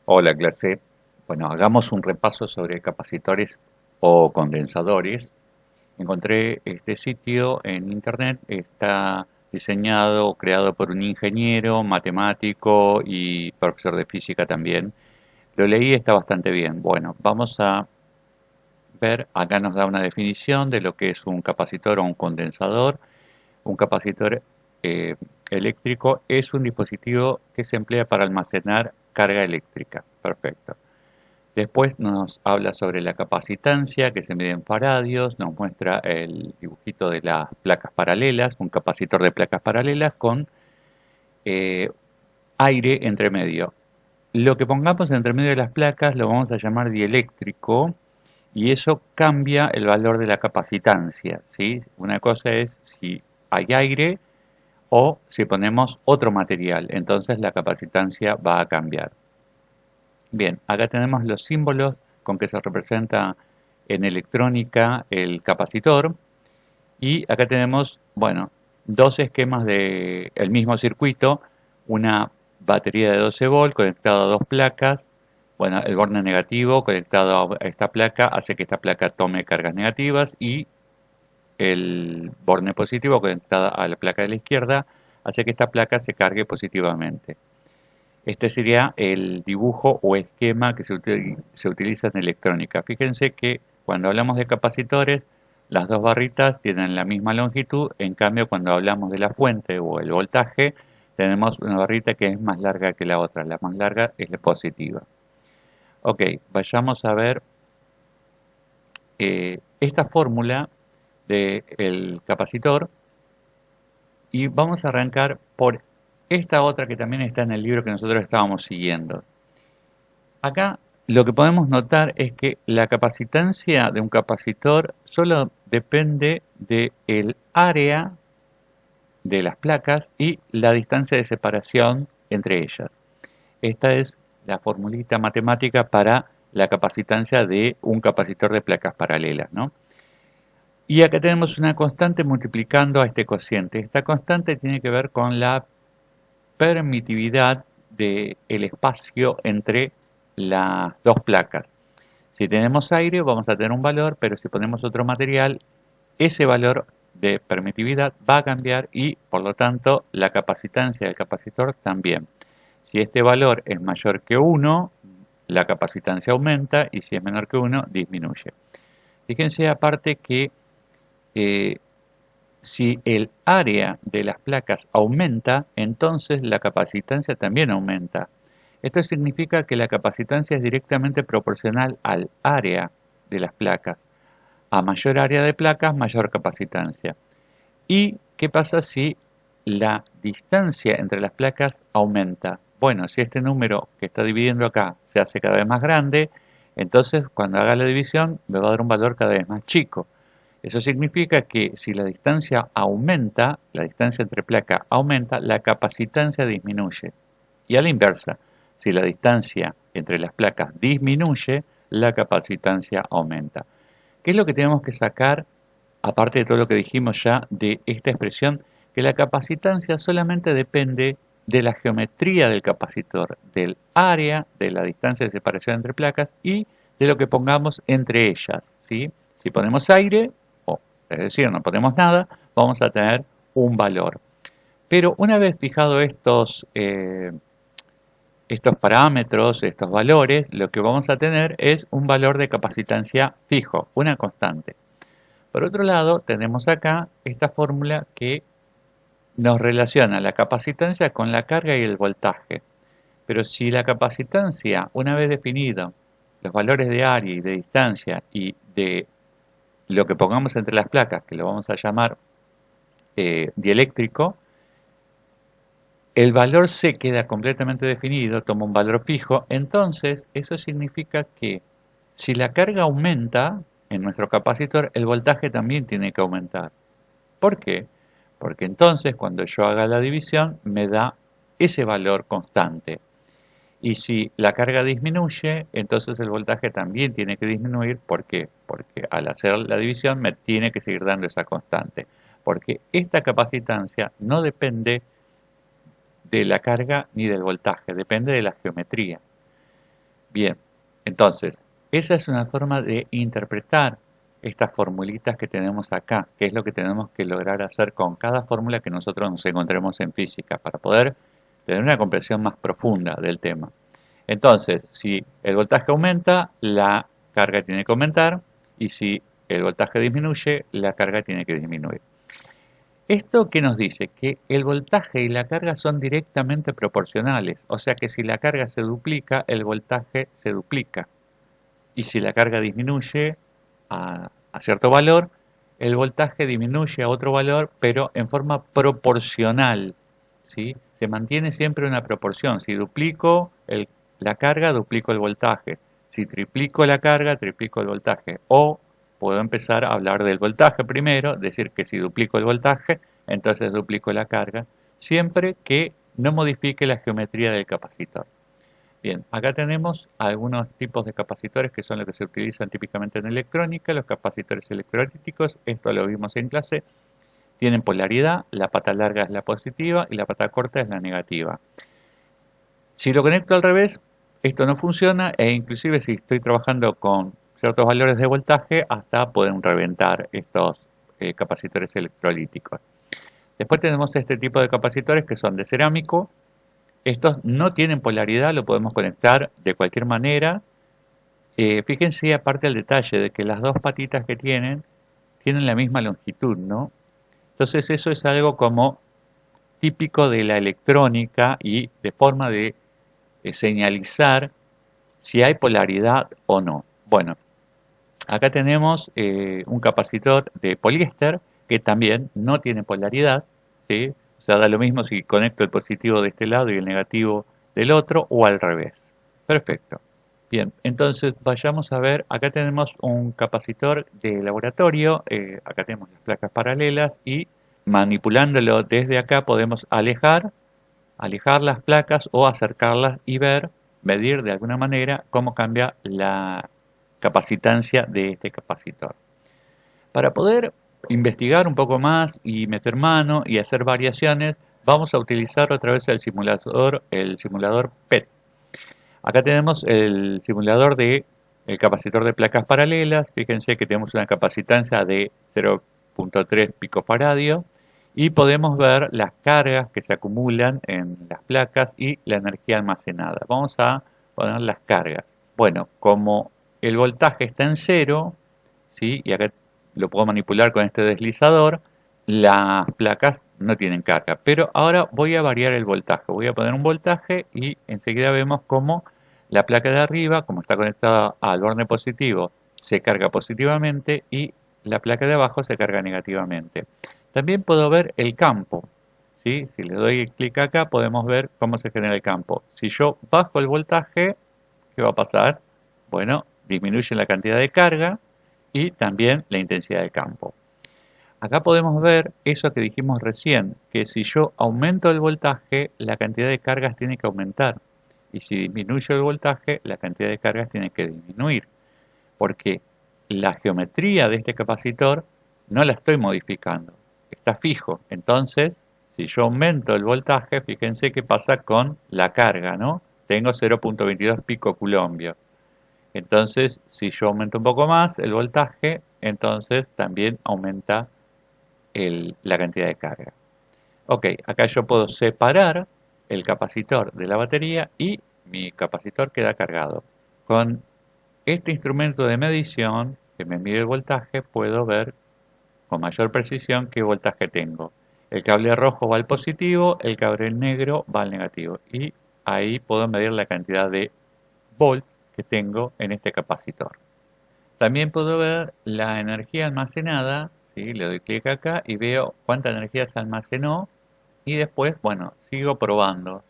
Hola clase. Bueno, hagamos un repaso sobre capacitores o condensadores. Encontré este sitio en internet, está diseñado, creado por un ingeniero, matemático y profesor de física también. Lo leí, está bastante bien. Bueno, vamos a ver, acá nos da una definición de lo que es un capacitor o un condensador. Un capacitor eh, eléctrico es un dispositivo que se emplea para almacenar carga eléctrica. Perfecto. Después nos habla sobre la capacitancia que se mide en faradios, nos muestra el dibujito de las placas paralelas, un capacitor de placas paralelas con eh, aire entre medio. Lo que pongamos entre medio de las placas lo vamos a llamar dieléctrico y eso cambia el valor de la capacitancia, ¿sí? Una cosa es si hay aire o si ponemos otro material, entonces la capacitancia va a cambiar. Bien, acá tenemos los símbolos con que se representa en electrónica el capacitor y acá tenemos, bueno, dos esquemas del mismo circuito, una batería de 12 volts conectada a dos placas, bueno, el borne negativo conectado a esta placa hace que esta placa tome cargas negativas y el borne positivo conectado a la placa de la izquierda hace que esta placa se cargue positivamente. Este sería el dibujo o esquema que se utiliza en electrónica. Fíjense que cuando hablamos de capacitores, las dos barritas tienen la misma longitud, en cambio cuando hablamos de la fuente o el voltaje, tenemos una barrita que es más larga que la otra. La más larga es la positiva. Ok, vayamos a ver esta fórmula del capacitor y vamos a arrancar por esta otra que también está en el libro que nosotros estábamos siguiendo. Acá lo que podemos notar es que la capacitancia de un capacitor solo depende del área de las placas y la distancia de separación entre ellas. Esta es la formulita matemática para la capacitancia de un capacitor de placas paralelas, ¿no? Y acá tenemos una constante multiplicando a este cociente. Esta constante tiene que ver con la permitividad del espacio entre las dos placas. Si tenemos aire vamos a tener un valor, pero si ponemos otro material, ese valor de permitividad va a cambiar y por lo tanto la capacitancia del capacitor también. Si este valor es mayor que 1, la capacitancia aumenta y si es menor que 1, disminuye. Fíjense aparte que eh, si el área de las placas aumenta, entonces la capacitancia también aumenta. Esto significa que la capacitancia es directamente proporcional al área de las placas. A mayor área de placas, mayor capacitancia. ¿Y qué pasa si la distancia entre las placas aumenta? Bueno, si este número que está dividiendo acá se hace cada vez más grande, entonces cuando haga la división me va a dar un valor cada vez más chico. Eso significa que si la distancia aumenta, la distancia entre placas aumenta, la capacitancia disminuye. Y a la inversa, si la distancia entre las placas disminuye, la capacitancia aumenta. ¿Qué es lo que tenemos que sacar, aparte de todo lo que dijimos ya, de esta expresión? Que la capacitancia solamente depende de la geometría del capacitor, del área de la distancia de separación entre placas y de lo que pongamos entre ellas, ¿sí? Si ponemos aire, o es decir, no ponemos nada, vamos a tener un valor. Pero una vez fijado estos parámetros, estos valores, lo que vamos a tener es un valor de capacitancia fijo, una constante. Por otro lado, tenemos acá esta fórmula que nos relaciona la capacitancia con la carga y el voltaje. Pero si la capacitancia, una vez definido los valores de área y de distancia y de lo que pongamos entre las placas, que lo vamos a llamar dieléctrico, el valor C queda completamente definido, toma un valor fijo, entonces eso significa que si la carga aumenta en nuestro capacitor, el voltaje también tiene que aumentar. ¿Por qué? Porque entonces cuando yo haga la división me da ese valor constante. Y si la carga disminuye, entonces el voltaje también tiene que disminuir. ¿Por qué? Porque al hacer la división me tiene que seguir dando esa constante. Porque esta capacitancia no depende de la carga ni del voltaje, depende de la geometría. Bien, entonces, esa es una forma de interpretar estas formulitas que tenemos acá, que es lo que tenemos que lograr hacer con cada fórmula que nosotros nos encontremos en física, para poder tener una comprensión más profunda del tema. Entonces, si el voltaje aumenta, la carga tiene que aumentar, y si el voltaje disminuye, la carga tiene que disminuir. ¿Esto qué nos dice? Que el voltaje y la carga son directamente proporcionales, o sea que si la carga se duplica, el voltaje se duplica. Y si la carga disminuye a cierto valor, el voltaje disminuye a otro valor, pero en forma proporcional, ¿sí? Se mantiene siempre una proporción. Si duplico la carga, duplico el voltaje. Si triplico la carga, triplico el voltaje. O puedo empezar a hablar del voltaje primero, decir que si duplico el voltaje, entonces duplico la carga, siempre que no modifique la geometría del capacitor. Bien, acá tenemos algunos tipos de capacitores que son los que se utilizan típicamente en electrónica, los capacitores electrolíticos, esto lo vimos en clase, tienen polaridad, la pata larga es la positiva y la pata corta es la negativa. Si lo conecto al revés, esto no funciona e inclusive si estoy trabajando con ciertos valores de voltaje, hasta pueden reventar estos capacitores electrolíticos. Después tenemos este tipo de capacitores que son de cerámico. Estos no tienen polaridad, lo podemos conectar de cualquier manera. Fíjense aparte el detalle de que las dos patitas que tienen la misma longitud, ¿no? Entonces eso es algo como típico de la electrónica y de forma de señalizar si hay polaridad o no. Bueno, acá tenemos un capacitor de poliéster que también no tiene polaridad, ¿sí? O sea, da lo mismo si conecto el positivo de este lado y el negativo del otro o al revés. Perfecto. Bien, entonces vayamos a ver, acá tenemos un capacitor de laboratorio, acá tenemos las placas paralelas y manipulándolo desde acá podemos alejar las placas o acercarlas y medir de alguna manera cómo cambia la capacitancia de este capacitor. Para poder investigar un poco más y meter mano y hacer variaciones, vamos a utilizar otra vez el simulador PET. Acá tenemos el simulador de el capacitor de placas paralelas. Fíjense que tenemos una capacitancia de 0.3 picofaradio y podemos ver las cargas que se acumulan en las placas y la energía almacenada. Vamos a poner las cargas. Bueno, como el voltaje está en cero, ¿sí? Y acá lo puedo manipular con este deslizador, las placas no tienen carga. Pero ahora voy a variar el voltaje. Voy a poner un voltaje y enseguida vemos cómo la placa de arriba, como está conectada al borne positivo, se carga positivamente y la placa de abajo se carga negativamente. También puedo ver el campo, ¿sí? Si le doy clic acá podemos ver cómo se genera el campo. Si yo bajo el voltaje, ¿qué va a pasar? Bueno, disminuye la cantidad de carga y también la intensidad del campo. Acá podemos ver eso que dijimos recién, que si yo aumento el voltaje, la cantidad de cargas tiene que aumentar. Y si disminuyo el voltaje, la cantidad de cargas tiene que disminuir. Porque la geometría de este capacitor no la estoy modificando, está fijo. Entonces, si yo aumento el voltaje, fíjense qué pasa con la carga, ¿no? Tengo 0.22 picocoulombios. Entonces, si yo aumento un poco más el voltaje, entonces también aumenta la cantidad de carga. Ok, acá yo puedo separar el capacitor de la batería y mi capacitor queda cargado. Con este instrumento de medición que me mide el voltaje, puedo ver con mayor precisión qué voltaje tengo. El cable rojo va al positivo, el cable negro va al negativo. Y ahí puedo medir la cantidad de volts que tengo en este capacitor. También puedo ver la energía almacenada, ¿sí? Le doy clic acá y veo cuánta energía se almacenó y después, bueno, sigo probando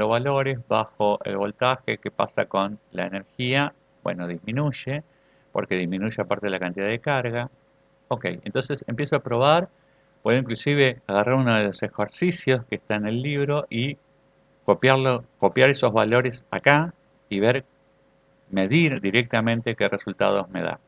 valores, bajo el voltaje, qué pasa con la energía, bueno, disminuye, porque disminuye aparte la cantidad de carga. Ok, entonces empiezo a probar, puedo inclusive agarrar uno de los ejercicios que está en el libro y copiar esos valores acá y medir directamente qué resultados me da.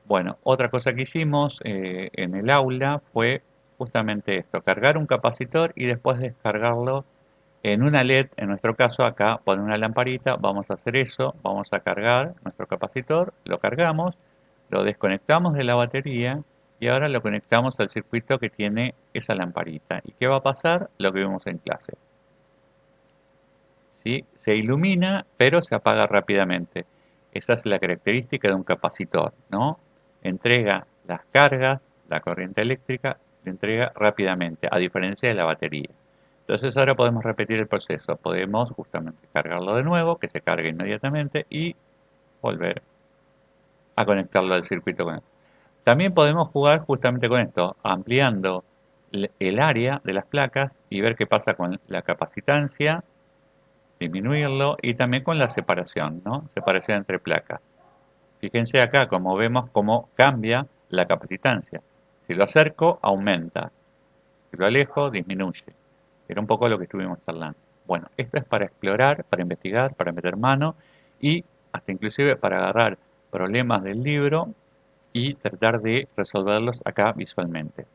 Bueno, otra cosa que hicimos en el aula fue justamente esto, cargar un capacitor y después descargarlo En una LED, en nuestro caso acá, pone una lamparita, vamos a hacer eso, vamos a cargar nuestro capacitor, lo cargamos, lo desconectamos de la batería y ahora lo conectamos al circuito que tiene esa lamparita. ¿Y qué va a pasar? Lo que vimos en clase. ¿Sí? Se ilumina, pero se apaga rápidamente. Esa es la característica de un capacitor, ¿no? Entrega las cargas, la corriente eléctrica, la entrega rápidamente, a diferencia de la batería. Entonces ahora podemos repetir el proceso. Podemos justamente cargarlo de nuevo, que se cargue inmediatamente y volver a conectarlo al circuito. También podemos jugar justamente con esto, ampliando el área de las placas y ver qué pasa con la capacitancia, disminuirlo y también con la separación, ¿no? Separación entre placas. Fíjense acá como vemos cómo cambia la capacitancia. Si lo acerco, aumenta. Si lo alejo, disminuye. Era un poco lo que estuvimos charlando. Bueno, esto es para explorar, para investigar, para meter mano y hasta inclusive para agarrar problemas del libro y tratar de resolverlos acá visualmente.